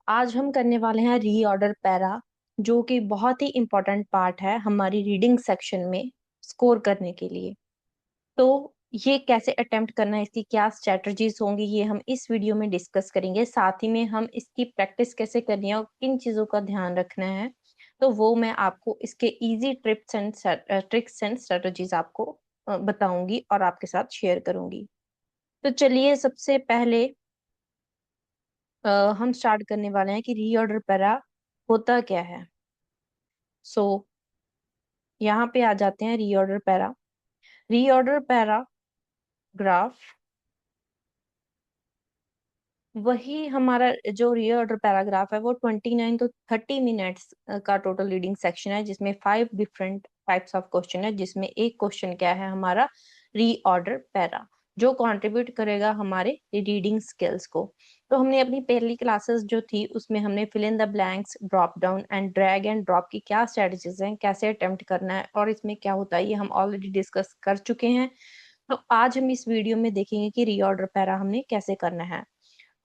आज हम करने वाले हैं रीऑर्डर पैरा, जो कि बहुत ही इम्पोर्टेंट पार्ट है हमारी रीडिंग सेक्शन में स्कोर करने के लिए। तो ये कैसे अटेम्प्ट करना है, इसकी क्या स्ट्रेटजीज होंगी, ये हम इस वीडियो में डिस्कस करेंगे। साथ ही में हम इसकी प्रैक्टिस कैसे करनी है और किन चीज़ों का ध्यान रखना है, तो वो मैं आपको इसके इजी ट्रिक्स एंड स्ट्रेटजीज आपको बताऊंगी और आपके साथ शेयर करूंगी। तो चलिए, सबसे पहले हम स्टार्ट करने वाले हैं कि रीऑर्डर पैरा होता क्या है। सो यहाँ पे आ जाते हैं रीऑर्डर पैरा। रीऑर्डर पैराग्राफ वही हमारा जो रीऑर्डर पैराग्राफ है वो 29 to 30 मिनट्स का टोटल रीडिंग सेक्शन है, जिसमें 5 डिफरेंट टाइप्स ऑफ क्वेश्चन है, जिसमें एक क्वेश्चन क्या है हमारा रीऑर्डर पैरा, जो कंट्रीब्यूट करेगा हमारे रीडिंग स्किल्स को। तो हमने अपनी पहली क्लासेस जो थी उसमें हमने fill in the blanks, drop down and drag and drop की क्या स्ट्रेटजीज हैं, कैसे अटेम्प्ट करना है और इसमें क्या होता है, ये हम ऑलरेडी डिस्कस कर चुके हैं। तो आज हम इस वीडियो में देखेंगे कि रीऑर्डर पैरा हमने कैसे करना है।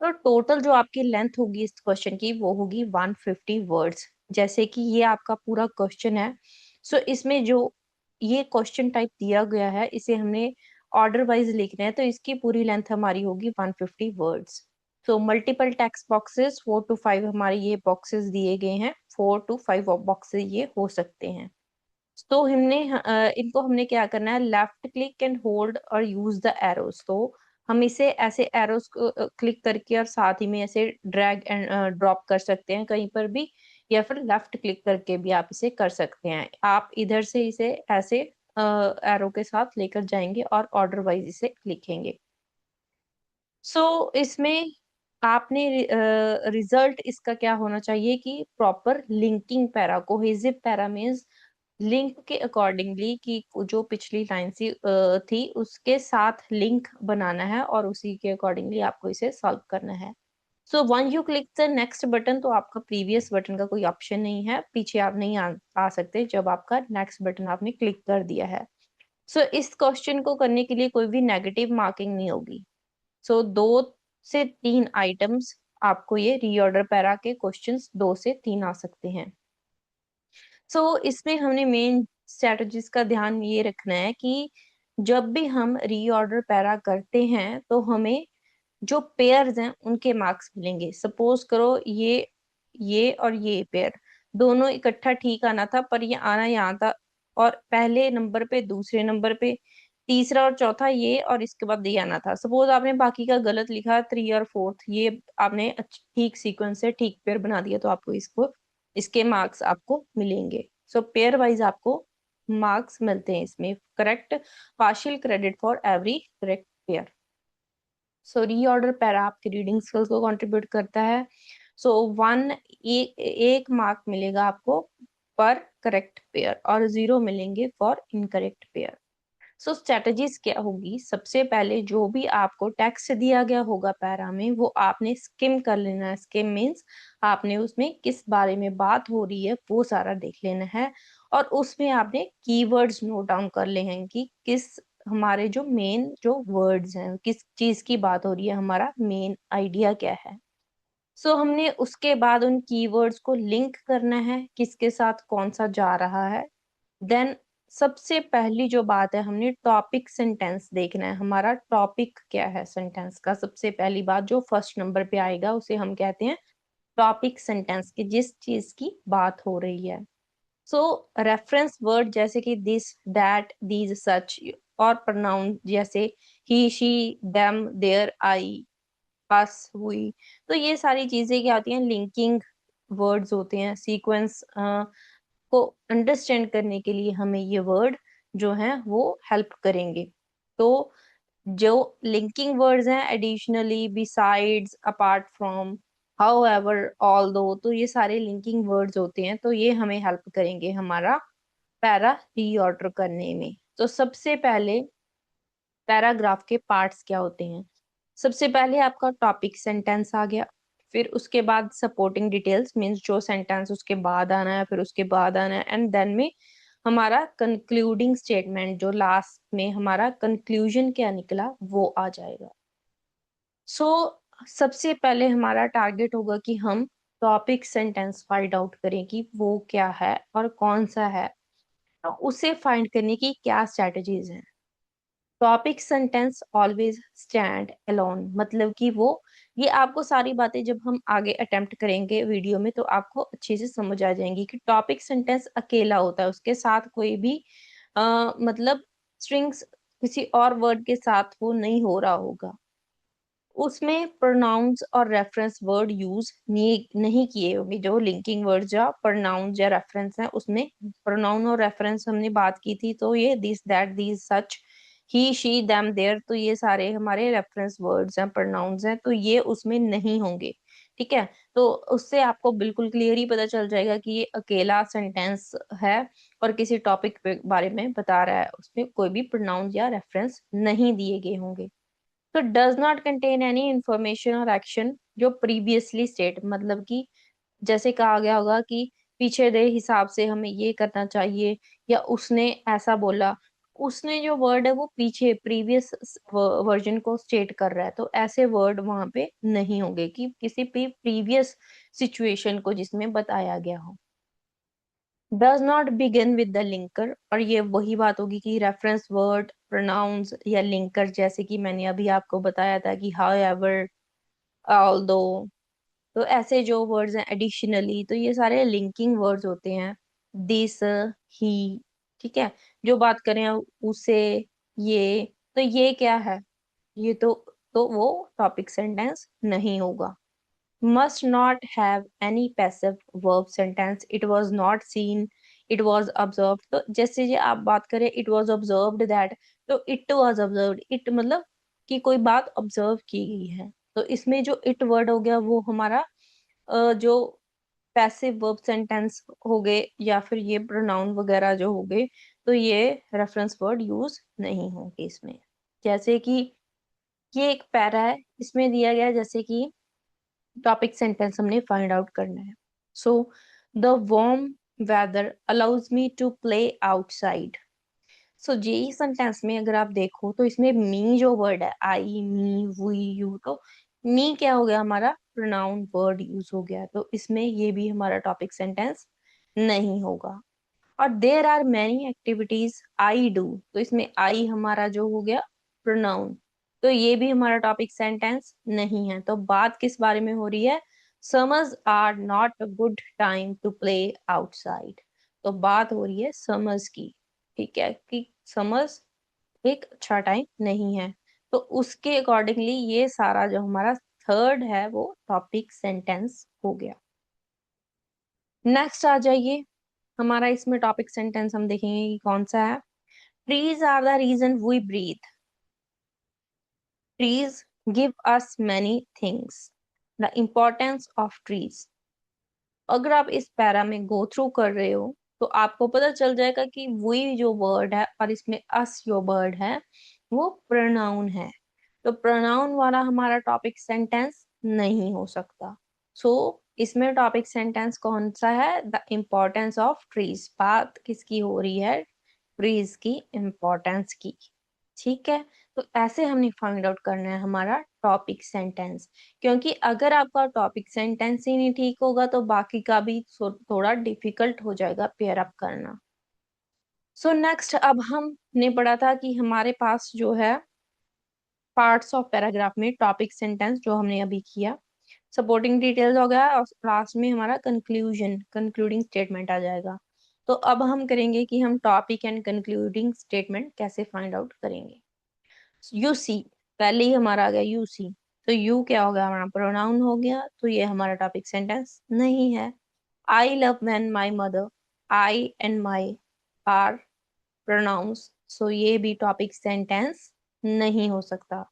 तो टोटल जो आपकी लेंथ होगी इस क्वेश्चन की वो होगी 150 वर्ड्स। जैसे कि ये आपका पूरा क्वेश्चन है, सो इसमें जो ये क्वेश्चन टाइप दिया गया है इसे हमने ऑर्डर वाइज लिखना है, तो इसकी पूरी लेंथ हमारी होगी 150 words. So multiple text boxes 4 to 5 हमारे ये बॉक्सेस दिए गए हैं, 4 to 5 बॉक्सेस ये हो सकते हैं। तो इनको हमने क्या करना है, लेफ्ट क्लिक एंड होल्ड और यूज द एरोस। तो हम इसे ऐसे एरोस को क्लिक करके और साथ ही में ऐसे ड्रैग एंड ड्रॉप कर सकते हैं कहीं पर भी, या फिर लेफ्ट क्लिक करके भी आप इसे कर सकते हैं। आप इधर से इसे ऐसे एरो के साथ लेकर जाएंगे और ऑर्डर वाइज इसे लिखेंगे। सो इसमें आपने रिजल्ट इसका क्या होना चाहिए कि proper linking para, cohesive para means link के अकॉर्डिंगली कि जो पिछली लाइन थी उसके साथ लिंक बनाना है और उसी के अकॉर्डिंगली आपको इसे सॉल्व करना है। So one you click the next button, तो आपका प्रीवियस बटन का कोई ऑप्शन नहीं है, पीछे आप नहीं आ सकते जब आपका नेक्स्ट बटन आपने क्लिक कर दिया है। सो इस क्वेश्चन को करने के लिए कोई भी नेगेटिव मार्किंग नहीं होगी। सो 2 से 3 आइटम्स आपको ये रीऑर्डर पैरा के क्वेश्चंस 2 से 3 आ सकते हैं। सो इसमें हमने मेन स्ट्रेटजीज का ध्यान ये रखना है कि जब भी हम रीऑर्डर पैरा करते हैं तो हमें जो पेयर्स हैं उनके मार्क्स मिलेंगे। सपोज करो ये और ये पेयर दोनों इकट्ठा ठीक आना था, पर ये आना यहाँ था और पहले नंबर पे, दूसरे नंबर पे, तीसरा और चौथा ये, और इसके बाद ये आना था। सपोज आपने बाकी का गलत लिखा, 3 और 4, ये आपने ठीक सीक्वेंस से ठीक पेयर बना दिया, तो आपको इसके मार्क्स आपको मिलेंगे। सो पेयर वाइज आपको मार्क्स मिलते हैं इसमें, correct partial credit for every correct pair. So reorder para आपके रीडिंग स्किल्स को कंट्रीब्यूट करता है। सो एक मार्क मिलेगा आपको पर करेक्ट पेयर और 0 मिलेंगे for incorrect pair. So strategies क्या होगी, सबसे पहले जो भी आपको टेक्स्ट दिया गया होगा पैरा में वो आपने स्किम कर लेना है। स्किम मीन्स आपने उसमें किस बारे में बात हो रही है वो सारा देख लेना है, और उसमें आपने कीवर्ड्स नोट डाउन कर ले हैं कि किस हमारे जो मेन जो वर्ड्स हैं, किस चीज की बात हो रही है, हमारा मेन आइडिया क्या है। सो हमने उसके बाद उन कीवर्ड्स को लिंक करना है, किसके साथ कौन सा जा रहा है। देन सबसे पहली जो बात है, हमने टॉपिक सेंटेंस देखना है, हमारा टॉपिक क्या है सेंटेंस का। सबसे पहली बात जो फर्स्ट नंबर पे आएगा उसे हम कहते हैं टॉपिक सेंटेंस, की जिस चीज की बात हो रही है। सो रेफरेंस वर्ड जैसे कि दिस, दैट, दीज, सच, और प्रोनाउन जैसे ही, शी, देम, देयर, आई, पास हुई। तो ये सारी चीजें क्या होती हैं, लिंकिंग वर्ड्स होते हैं। सीक्वेंस को अंडरस्टैंड करने के लिए हमें ये वर्ड जो हैं वो हेल्प करेंगे। तो जो लिंकिंग वर्ड्स हैं, additionally, besides, apart from, however, although, तो ये सारे लिंकिंग वर्ड्स होते हैं, तो ये हमें हेल्प करेंगे हमारा पैरा रीऑर्डर करने में। तो सबसे पहले पैराग्राफ के पार्ट्स क्या होते हैं, सबसे पहले आपका टॉपिक सेंटेंस आ गया, फिर उसके बाद सपोर्टिंग डिटेल्स मींस जो सेंटेंस उसके बाद आना है, फिर उसके बाद आना है, एंड देन में हमारा कंक्लूडिंग स्टेटमेंट, जो लास्ट में हमारा कंक्लूजन क्या निकला वो आ जाएगा। सो सबसे पहले हमारा टारगेट होगा कि हम टॉपिक सेंटेंस फाइंड आउट करें कि वो क्या है और कौन सा है, तो उसे फाइंड करने की क्या स्ट्रेटजीज हैं। Topic sentence always stand alone, मतलब कि वो, ये आपको सारी बातें जब हम आगे अटेम्प्ट करेंगे वीडियो में तो आपको अच्छे से समझ आ जाएंगी कि टॉपिक सेंटेंस अकेला होता है, उसके साथ कोई भी मतलब स्ट्रिंग्स किसी और वर्ड के साथ वो नहीं हो रहा होगा। उसमें प्रोनाउंस और रेफरेंस वर्ड यूज नहीं किए होंगे। जो लिंकिंग वर्ड या प्रोनाउंस या रेफरेंस है उसमें प्रोनाउन और रेफरेंस हमने बात की थी, तो ये this that these such he she them there, तो ये सारे हमारे रेफरेंस वर्ड्स हैं, प्रोनाउंस हैं, तो ये उसमें नहीं होंगे। ठीक है, तो उससे आपको बिल्कुल क्लियर ही पता चल जाएगा कि ये अकेला सेंटेंस है और किसी टॉपिक के बारे में बता रहा है, उसमें कोई भी प्रोनाउंस या रेफरेंस नहीं दिए गए होंगे। तो does not contain any information और एक्शन जो प्रीवियसली स्टेट, मतलब कि जैसे कहा गया होगा कि पीछे दे हिसाब से हमें ये करना चाहिए, या उसने ऐसा बोला, उसने जो वर्ड है वो पीछे प्रीवियस वर्जन को स्टेट कर रहा है, तो ऐसे वर्ड वहां पे नहीं होंगे कि किसी भी प्रीवियस सिचुएशन को जिसमें बताया गया हो। Does not begin with the linker, और ये वही बात होगी कि रेफरेंस वर्ड, प्रोनाउंस या लिंकर, जैसे कि मैंने अभी आपको बताया था कि हाउ एवर, ऑल्दो, तो ऐसे जो वर्ड्स हैं एडिशनली, तो ये सारे लिंकिंग वर्ड्स होते हैं। दिस, ही, ठीक है, जो बात करें उसे, ये, तो ये क्या है, ये तो वो टॉपिक सेंटेंस नहीं होगा। must not have any passive verb sentence, it was not seen, it was observed, तो जैसे ये आप बात करें it was observed that, तो it was observed, it मतलब कि कोई बात ऑब्जर्व की गई है, तो इसमें जो it वर्ड हो गया वो हमारा जो पैसिव वर्ब सेंटेंस हो गए या फिर ये प्रोनाउन वगैरह जो हो गए, तो ये रेफरेंस वर्ड यूज नहीं होंगे इसमें। जैसे कि ये एक पैरा है, इसमें दिया गया जैसे कि टॉपिक सेंटेंस हमने फाइंड आउट करना है। So the warm weather allows me to play outside. So यही सेंटेंस में अगर आप देखो तो इसमें मी जो वर्ड है, आई, मी, वी, यू, तो मी क्या हो गया, हमारा प्रोनाउन वर्ड यूज हो गया, तो इसमें ये भी हमारा टॉपिक सेंटेंस नहीं होगा। और there are many activities I do, तो इसमें आई हमारा जो हो गया प्रोनाउन, तो ये भी हमारा टॉपिक सेंटेंस नहीं है। तो बात किस बारे में हो रही है, summers are not a good time to play outside, तो बात हो रही है समर्स की। ठीक है, कि समर्स एक अच्छा टाइम नहीं है, तो उसके अकॉर्डिंगली ये सारा जो हमारा थर्ड है वो टॉपिक सेंटेंस हो गया। नेक्स्ट आ जाइए, हमारा इसमें टॉपिक सेंटेंस हम देखेंगे कि कौन सा है। Trees are the reason we breathe, trees give us many things, the importance of trees. अगर आप इस पैरा में गो थ्रू कर रहे हो तो आपको पता चल जाएगा कि वी जो वर्ड है और इसमें अस जो वर्ड है वो प्रोनाउन है, तो प्रोनाउन वाला हमारा टॉपिक सेंटेंस नहीं हो सकता। सो इसमें टॉपिक सेंटेंस कौन सा है, द इम्पोर्टेंस ऑफ ट्रीज, बात किसकी हो रही है, ट्रीज की इम्पोर्टेंस की। ठीक है, तो ऐसे हमने फाइंड आउट करना है हमारा टॉपिक सेंटेंस, क्योंकि अगर आपका टॉपिक सेंटेंस ही नहीं ठीक होगा तो बाकी का भी थोड़ा डिफिकल्ट हो जाएगा पेयर अप करना। सो नेक्स्ट, अब हमने पढ़ा था कि हमारे पास जो है पार्ट्स ऑफ पैराग्राफ में टॉपिक सेंटेंस जो हमने अभी किया, सपोर्टिंग डिटेल्स हो गया और लास्ट में हमारा कंक्लूडिंग स्टेटमेंट आ जाएगा। तो अब हम करेंगे कि हम टॉपिक एंड कंक्लूडिंग स्टेटमेंट कैसे फाइंड आउट करेंगे। यू सी, पहले ही हमारा आ गया यू सी, तो यू क्या हो गया, हमारा प्रोनाउन हो गया, तो ये हमारा टॉपिक सेंटेंस नहीं है। I love man my mother, I and my are pronouns, so ये भी टॉपिक सेंटेंस नहीं हो सकता।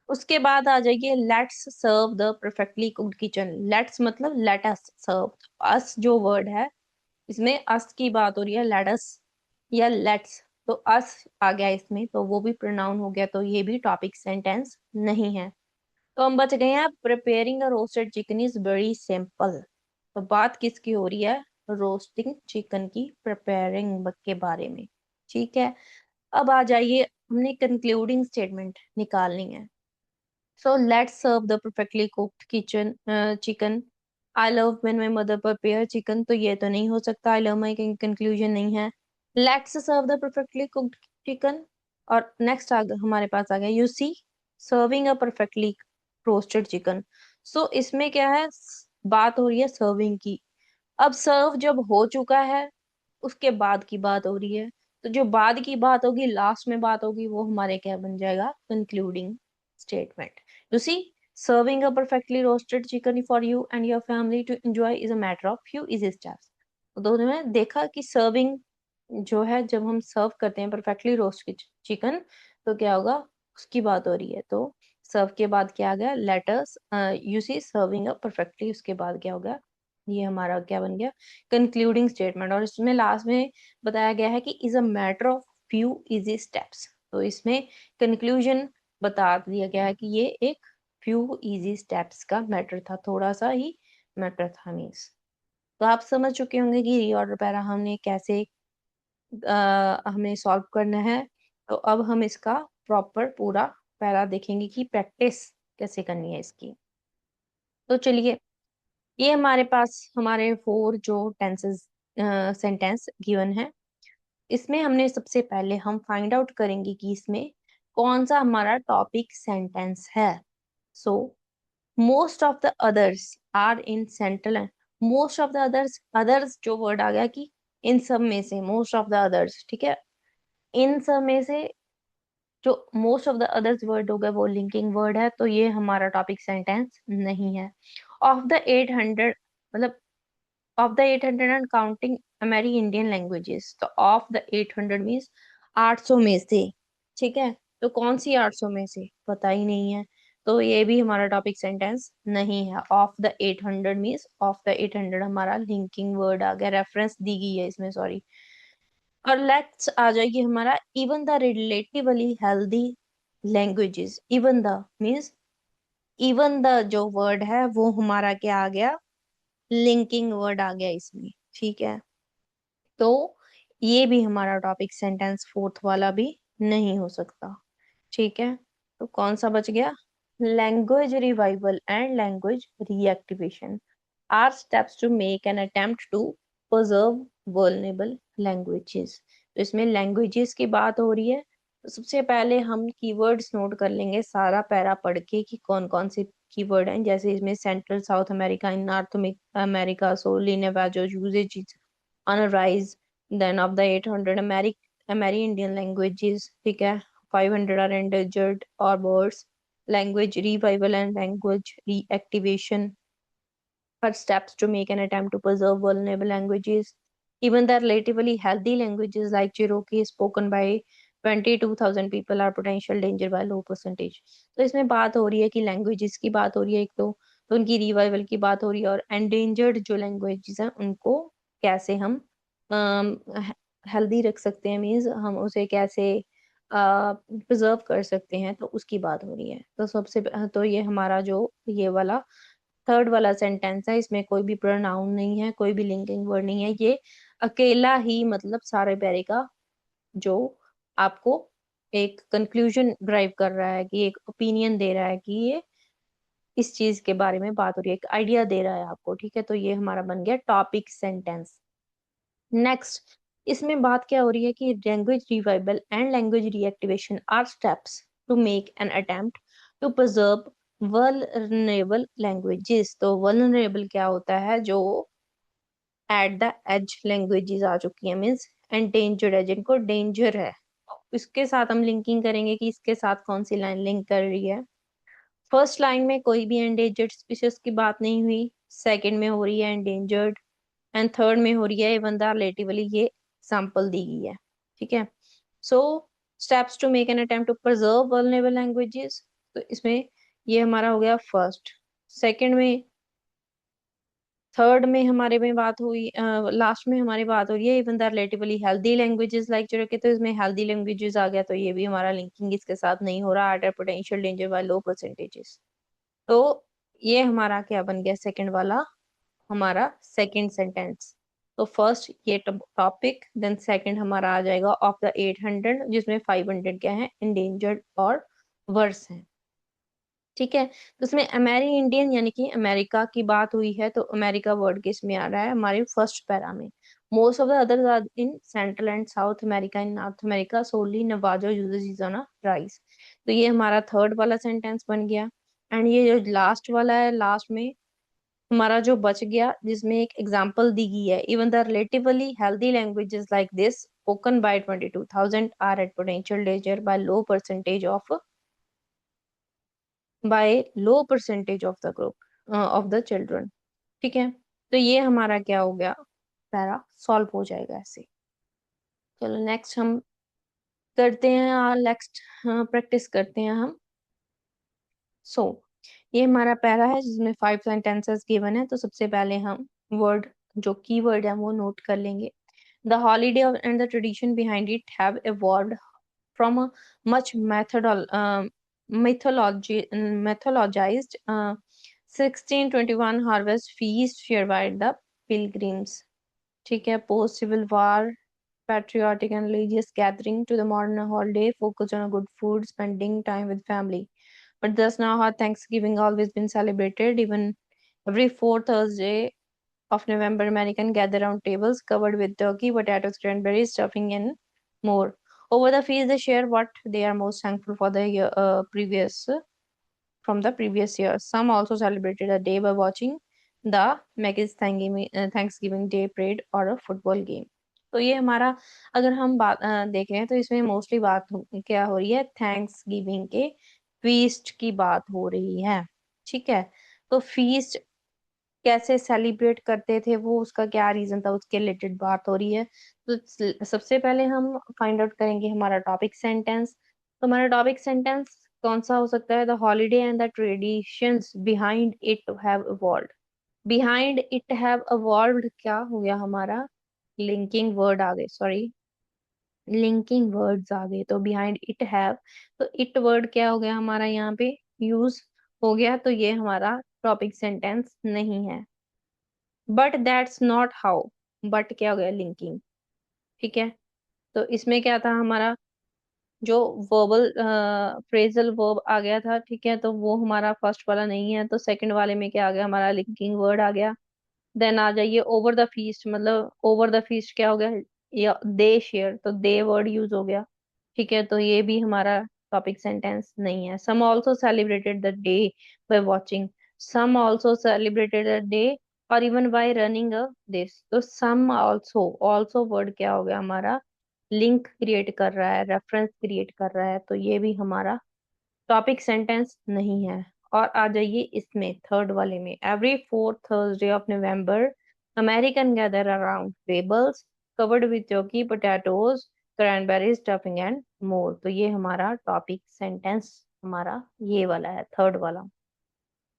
उसके बाद आ जाइए let's serve the perfectly cooked kitchen, let's मतलब लेट अस सर्व, अस जो वर्ड है इसमें अस की बात हो रही है, लेट अस या लेट्स, तो अस आ गया इसमें, तो वो भी प्रोनाउन हो गया, तो ये भी टॉपिक सेंटेंस नहीं है। तो हम बच गए हैं preparing a roasted chicken is very simple, तो बात किसकी हो रही है, रोस्टिंग चिकन की प्रिपेयरिंग के बारे में। ठीक है, अब आ जाइए, हमने कंक्लूडिंग स्टेटमेंट निकालनी है। So let's serve the perfectly cooked kitchen chicken, I love when my mother prepare chicken, तो ये तो नहीं हो सकता, आई लव माई कंक्लूजन नहीं है। Let's serve the perfectly cooked chicken. और नेक्स्ट हमारे पास आ गया, you see serving a perfectly roasted chicken. So इसमें क्या है, बात हो रही है सर्विंग की। अब सर्व जब हो चुका है, उसके बाद की बात हो रही है। तो जो बाद की बात होगी, लास्ट में बात होगी, वो हमारे क्या बन जाएगा, concluding statement. You see serving a perfectly roasted chicken for you and your family to enjoy is a matter of few easy steps. तो दोनों में देखा कि सर्विंग जो है, जब हम सर्व करते हैं परफेक्टली रोस्ट चिकन, तो क्या होगा, उसकी बात हो रही है। तो सर्व के बाद क्या आ गया, letters you see serving a perfectly, उसके बाद क्या होगा, ये हमारा क्या बन गया, कंक्लूडिंग स्टेटमेंट। और इसमें लास्ट में बताया गया है कि is a matter of few easy steps. तो इसमें कंक्लूजन बता दिया गया है कि ये एक फ्यू इजी स्टेप्स का मैटर था, थोड़ा सा ही मैटर था मीन्स। तो आप समझ चुके होंगे कि रीऑर्डर पैरा हमने कैसे हमें सॉल्व करना है। तो अब हम इसका प्रॉपर पूरा पैरा देखेंगे कि प्रैक्टिस कैसे करनी है इसकी। तो चलिए, ये हमारे पास हमारे 4 जो टेंसेस सेंटेंस गिवन है, इसमें हमने सबसे पहले हम फाइंड आउट करेंगे कि इसमें कौन सा हमारा टॉपिक सेंटेंस है। So most of the others are in central and most of the others, others जो वर्ड आ गया कि इन सब में से, मोस्ट ऑफ द अदर्स, ठीक है, इन सब में से जो most of the others word होगा वो लिंकिंग वर्ड है, तो ये हमारा टॉपिक सेंटेंस नहीं है। ऑफ द 800, मतलब ऑफ द 800 एंड काउंटिंग हमारी इंडियन लैंग्वेजेस, तो ऑफ द 800 मीन्स 800 में से, ठीक है। तो कौन सी 800 में से पता ही नहीं है, तो ये भी हमारा टॉपिक सेंटेंस नहीं है। Of the 800 means of the 800 हमारा लिंकिंग वर्ड आ गया, रेफरेंस दी गई है इसमें, सॉरी। और लेट्स आ जाएगी हमारा even the relatively healthy languages. Even the means, even the जो वर्ड है वो हमारा क्या आ गया, लिंकिंग वर्ड आ गया इसमें, ठीक है। तो ये भी हमारा टॉपिक सेंटेंस फोर्थ वाला भी नहीं हो सकता, ठीक है। तो कौन सा बच गया, language revival and language reactivation are steps to make an attempt to preserve vulnerable languages. तो इसमें लैंग्वेजेस की बात हो रही है। तो सबसे पहले हम कीवर्ड्स नोट कर लेंगे सारा पैरा पढ़ के कि कौन कौन से कीवर्ड हैं। जैसे इसमें central south America, in north America, so लिनेवाजो uses on a rise, then of the 800 Amerindian languages, ठीक है, 500 are endangered or worse, language revival and language reactivation are steps to make an attempt to preserve vulnerable languages. Even the relatively healthy languages like Cherokee spoken by 22,000 people are potential danger by low percentage. तो इसमें बात हो रही है कि languages की बात हो रही है एक तो उनकी रिवाइवल की बात हो रही है, और एंडेंजर्ड जो लैंग्वेजेस हैं उनको कैसे हम हेल्दी रख सकते हैं, मीन्स हम उसे कैसे प्रिजर्व कर सकते हैं, तो उसकी बात हो रही है। तो तो ये हमारा जो ये वाला थर्ड वाला सेंटेंस है, इसमें कोई भी प्रोनाउन नहीं है, कोई भी लिंकिंग वर्ड नहीं है, ये अकेला ही मतलब सारे पैरे का जो आपको एक कंक्लूजन ड्राइव कर रहा है, कि एक ओपिनियन दे रहा है कि ये इस चीज के बारे में बात हो रही है, एक आइडिया दे रहा है आपको, ठीक है। तो ये हमारा बन गया टॉपिक सेंटेंस। नेक्स्ट, इसमें बात क्या हो रही है कि language revival and language reactivation are steps to make an attempt to preserve vulnerable languages. तो वल्नरेबल क्या होता है, जो एट द एज लैंग्वेजेस आ चुकी है, मीन्स एंडेंजर्ड है, जिनको डेंजर है। इसके साथ हम लिंकिंग करेंगे कि इसके साथ कौन सी लाइन लिंक कर रही है। फर्स्ट लाइन में कोई भी एंडेंजर्ड स्पीशीज की बात नहीं हुई, सेकंड में हो रही है एंडेंजर्ड, एंड थर्ड में हो रही है इवन द रिलेटिवली, ये एग्जांपल दी गई है, ठीक है। So steps to make an attempt to preserve vulnerable languages, तो इसमें ये हमारा हो गया फर्स्ट। सेकंड में, थर्ड में हमारे में बात हुई, लास्ट में हमारी बात हो रही है even the relatively healthy languages like जो के, तो इसमें हेल्दी लैंग्वेजेस आ गया, तो ये भी हमारा लिंकिंग इसके साथ नहीं हो रहा, eight potential danger by low percentages. तो ये हमारा क्या बन गया, सेकंड वाला हमारा सेकंड सेंटेंस। तो फर्स्ट ये टॉपिक, देन सेकंड हमारा आ जाएगा ऑफ द 800, जिसमें 500 क्या है, इंडेंजर्ड और वर्स हैं। ठीक है। तो उसमें अमेरी इंडियन यानी कि अमेरिका की बात हुई है, तो अमेरिका वर्ड किस में आ रहा है हमारे फर्स्ट पैरा में। Most of the others are in central and South America, in north America solely Navajo uses is on rise. तो ये हमारा थर्ड वाला सेंटेंस बन गया। एंड ये जो लास्ट वाला है, लास्ट में हमारा जो बच गया, जिसमें एक एग्जांपल दी गई है, even the relatively healthy languages like this spoken by 22,000 are at potential danger by low percentage of the group of the children. ठीक है। तो ये हमारा क्या हो गया, पैरा सॉल्व हो जाएगा ऐसे। चलो नेक्स्ट हम करते हैं, नेक्स्ट प्रैक्टिस करते हैं हम। सो ये हमारा पैरा है जिसमें 5 सेंटेंसेस गिवन है। तो सबसे पहले हम वर्ड, जो की वर्ड है वो नोट कर लेंगे। The holiday and the tradition behind it have evolved from a much mythologized 1621 harvest feast shared by the pilgrims। ठीक है। Post civil war patriotic and religious gathering to the modern holiday focused on good food, spending time with family. But thus now has Thanksgiving always been celebrated. Even every fourth Thursday of November, Americans gather around tables covered with turkey, potatoes, cranberries, stuffing, and more. Over the feast, they share what they are most thankful for the previous from the previous year. Some also celebrated a day by watching the Maggie's Thanksgiving Day parade or a football game. तो ये हमारा, अगर हम बात देखें तो इसमें mostly क्या हो रही है, थैंक्स गिविंग के फीस्ट की बात हो रही है। ठीक है। तो फीस्ट कैसे सेलिब्रेट करते थे वो, उसका क्या रीजन था, उसके रिलेटेड बात हो रही है। तो सबसे पहले हम फाइंड आउट करेंगे हमारा टॉपिक सेंटेंस। तो हमारा टॉपिक सेंटेंस कौन सा हो सकता है, the holiday and the traditions behind it have evolved. Behind it have evolved क्या हो गया हमारा, लिंकिंग वर्ड आ गए, सॉरी लिंकिंग वर्ड्स आ गए। तो बिहाइंड इट हैव, तो इट वर्ड क्या हो गया हमारा यहाँ पे यूज हो गया, तो ये हमारा टॉपिक सेंटेंस नहीं है। But that's not how, but क्या हो गया, लिंकिंग। ठीक है। तो इसमें क्या था हमारा, जो वर्बल फ्रेजल वर्ब आ गया था, ठीक है, तो वो हमारा फर्स्ट वाला नहीं है, तो सेकंड वाले में क्या आ गया हमारा, लिंकिंग वर्ड आ गया। देन आ जाइए ओवर द फीस्ट, मतलब ओवर द फीस्ट क्या हो गया, या दे शेयर, तो दे वर्ड यूज हो गया। ठीक है। तो ये भी हमारा टॉपिक सेंटेंस नहीं है। Some also celebrated the day by watching, some also celebrated the day और even by running a this. तो सम ऑल्सो, ऑल्सो वर्ड क्या हो गया हमारा, लिंक क्रिएट कर रहा है, रेफरेंस क्रिएट कर रहा है, तो ये भी हमारा टॉपिक सेंटेंस नहीं है। और आ जाइए इसमें थर्ड वाले में, every fourth Thursday of November American gather around tables covered with turkey, potatoes, cranberry stuffing and more. तो ये हमारा टॉपिक सेंटेंस हमारा ये वाला है, थर्ड वाला।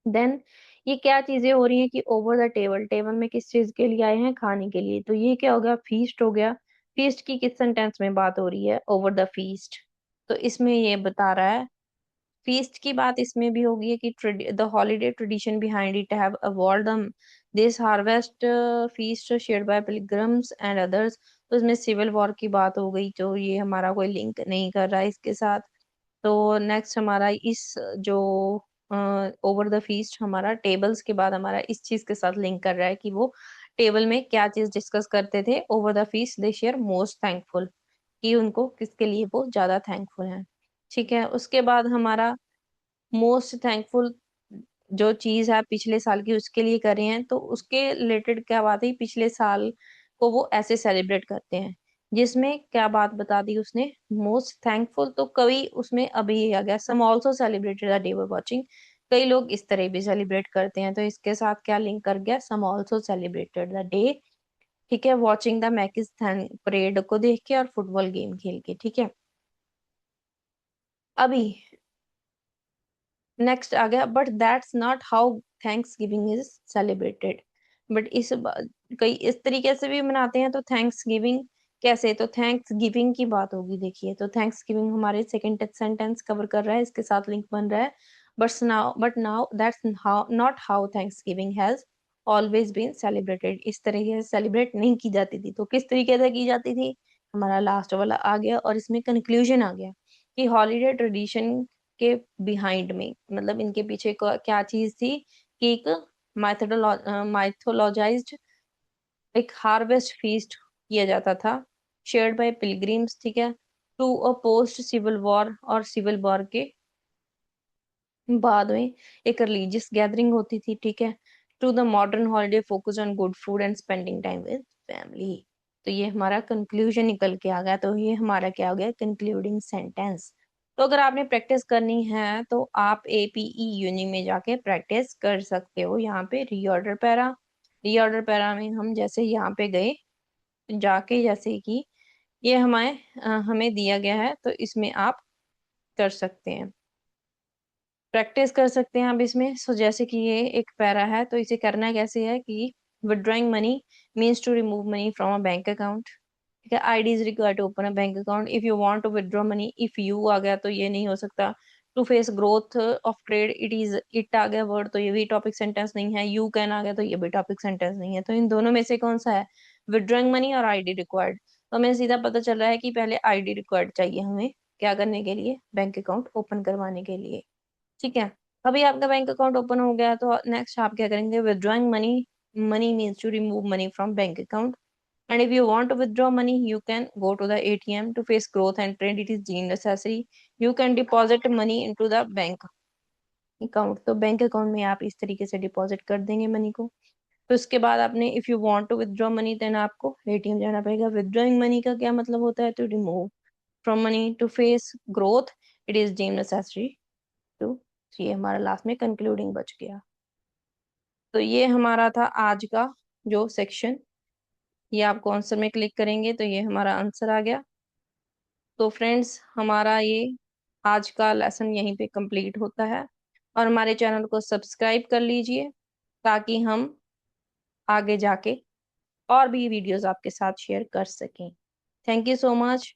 देन ये क्या चीजें हो रही हैं कि ओवर द टेबल, टेबल में किस चीज के लिए आए हैं, खाने के लिए। तो ये क्या हो गया, फीस्ट हो गया। फीस्ट की किस सेंटेंस में बात हो रही है, ओवर द फीस्ट। तो इसमें ये बता रहा है, फीस्ट की बात इसमें भी होगी है कि the holiday tradition behind it have evolved this harvest feast shared by pilgrims and others. तो इसमें सिविल वॉर की बात हो गई, तो ये हमारा कोई लिंक नहीं कर रहा है इसके साथ। तो नेक्स्ट हमारा इस जो ओवर द फीस्ट हमारा टेबल्स के बाद हमारा इस चीज के साथ लिंक कर रहा है कि वो टेबल में क्या चीज डिस्कस करते थे, over the feast they share most thankful, कि उनको किसके लिए वो ज्यादा थैंकफुल हैं। ठीक है। उसके बाद हमारा मोस्ट थैंकफुल जो चीज है पिछले साल की उसके लिए कर रहे हैं, तो उसके रिलेटेड क्या बात है, पिछले साल को वो ऐसे सेलिब्रेट करते हैं, जिसमें क्या बात बता दी उसने, मोस्ट थैंकफुल। तो कभी उसमें अभी ये आ गया, some also celebrated the day by watching, कई लोग इस तरह भी सेलिब्रेट करते हैं, तो इसके साथ क्या लिंक कर गया, some also celebrated the day, ठीक है, वॉचिंग द मैकिस परेड को देख के और फुटबॉल गेम खेल के। ठीक है। अभी नेक्स्ट आ गया, but that's not how thanks giving is celebrated. But कई इस तरीके से भी मनाते हैं। तो थैंक्स गिविंग कैसे, तो थैंक्स गिविंग की बात होगी, देखिए तो थैंक्स गिविंग हमारे सेकंड सेंटेंस कवर कर रहा है, इसके साथ लिंक बन रहा है। But now that's how not how Thanksgiving has always been celebrated. इस तरीके से सेलिब्रेट नहीं की जाती थी, तो किस तरीके से की जाती थी, हमारा लास्ट वाला आ गया। और इसमें कंक्लूजन आ गया कि हॉलीडे ट्रेडिशन के बिहाइंड में, मतलब इनके पीछे क्या चीज थी कि एक माइथोलॉजाइज्ड एक हार्वेस्ट फीस्ट किया जाता था, शेयर्ड बाय पिलग्रिम्स, ठीक है, to a post civil war, और सिविल वॉर के बाद में एक रिलीजियस गैदरिंग होती थी, ठीक है, to the modern holiday focus on good food and spending time with family. तो ये हमारा कंक्लूजन निकल के आ गया, तो ये हमारा क्या हो गया, कंक्लूडिंग सेंटेंस। तो अगर आपने प्रैक्टिस करनी है तो आप एपीई यूनि में जाके प्रैक्टिस कर सकते हो। यहाँ पे रीऑर्डर पैरा, रीऑर्डर पैरा में हम जैसे यहाँ पे गए जाके, जैसे कि ये हमें दिया गया है, तो इसमें आप कर सकते हैं, प्रैक्टिस कर सकते हैं आप इसमें। सो जैसे कि ये एक पैरा है, तो इसे करना कैसे है कि withdrawing money means to remove money from a bank account, ठीक है, ID is required to open a bank account if you want to withdraw money, if you आ गया तो ये नहीं हो सकता, to face growth of trade it आ गया वर्ड, तो ये भी टॉपिक सेंटेंस नहीं है, यू कैन आ गया तो ये भी टॉपिक सेंटेंस नहीं है, तो इन दोनों में से कौन सा है, विड्रॉइंग मनी और आईडी रिक्वायर्ड। तो हमें सीधा पता चल रहा है कि पहले आईडी रिक्वायर्ड चाहिए हमें, क्या करने के लिए, बैंक अकाउंट ओपन करवाने के लिए, ठीक है। अभी आपका बैंक अकाउंट ओपन हो गया, तो नेक्स्ट आप क्या करेंगे, withdrawing money, money means to remove money from bank account, and if you want to withdraw money you can go to the ATM to face growth and trade, it is deemed necessary, you can deposit money into the bank account, तो bank account में आप इस तरीके से deposit कर देंगे money को। तो उसके बाद आपने if you want to withdraw money then आपको एटीएम जाना पड़ेगा। विदड्रॉइंग मनी का क्या मतलब होता है, to remove from money to face growth, it is deemed necessary to, ये हमारा लास्ट में कंक्लूडिंग बच गया। तो ये हमारा था आज का जो सेक्शन, ये आपको आंसर में क्लिक करेंगे तो ये हमारा आंसर आ गया। तो फ्रेंड्स हमारा ये आज का लेसन यहीं पे कंप्लीट होता है, और हमारे चैनल को सब्सक्राइब कर लीजिए ताकि हम आगे जाके और भी वीडियोस आपके साथ शेयर कर सकें। Thank you so much.